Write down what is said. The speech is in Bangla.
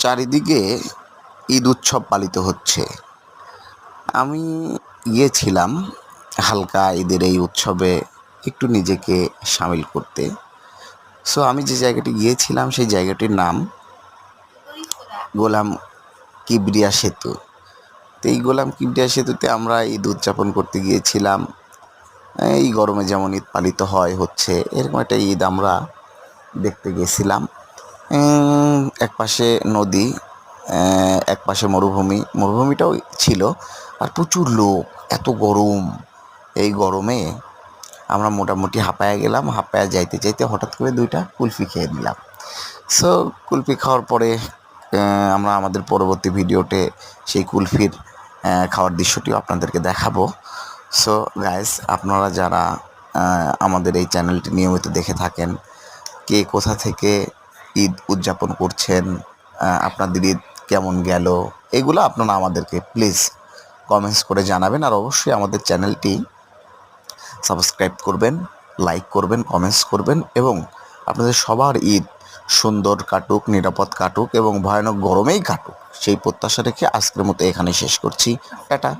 চারিদিকে ঈদ উৎসব পালিত হচ্ছে। আমি গিয়েছিলাম হালকা ঈদের এই উৎসবে একটু নিজেকে সামিল করতে। সো আমি যে জায়গাটি গিয়েছিলাম সেই জায়গাটির নাম গোলাম কিবরিয়া সেতু। তো এই গোলাম কিবরিয়া সেতুতে আমরা ঈদ উদযাপন করতে গিয়েছিলাম। এই গরমে যেমন ঈদ পালিত হচ্ছে এরকম একটা ঈদ আমরা দেখতে গেছিলাম। একপাশে নদী, একপাশে মরুভূমিটাও ছিল, আর প্রচুর লোক, এত গরম। এই গরমে আমরা মোটামুটি হাঁপায়া গেলাম। হাঁপায়া যাইতে যাইতে হঠাৎ করে 2টা কুলফি খেয়ে নিলাম। সো কুলফি খাওয়ার পরে আমরা আমাদের পরবর্তী ভিডিওতে সেই কুলফির খাওয়ার দৃশ্যটিও আপনাদেরকে দেখাবো। সো গাইস, আপনারা যারা আমাদের এই চ্যানেলটি নিয়মিত দেখে থাকেন, কে কোথা থেকে ঈদ উদযাপন করছেন, আপনাদের ঈদ কেমন গেল, এগুলো আপনারা আমাদেরকে প্লিজ কমেন্টস করে জানাবেন। আর অবশ্যই আমাদের চ্যানেলটি সাবস্ক্রাইব করবেন, লাইক করবেন, কমেন্টস করবেন এবং আপনাদের সবার ঈদ সুন্দর কাটুক, নিরাপদ কাটুক এবং ভয়ানক গরমেই কাটুক, সেই প্রত্যাশা রেখে আজকের মতো এখানেই শেষ করছি। টাটা।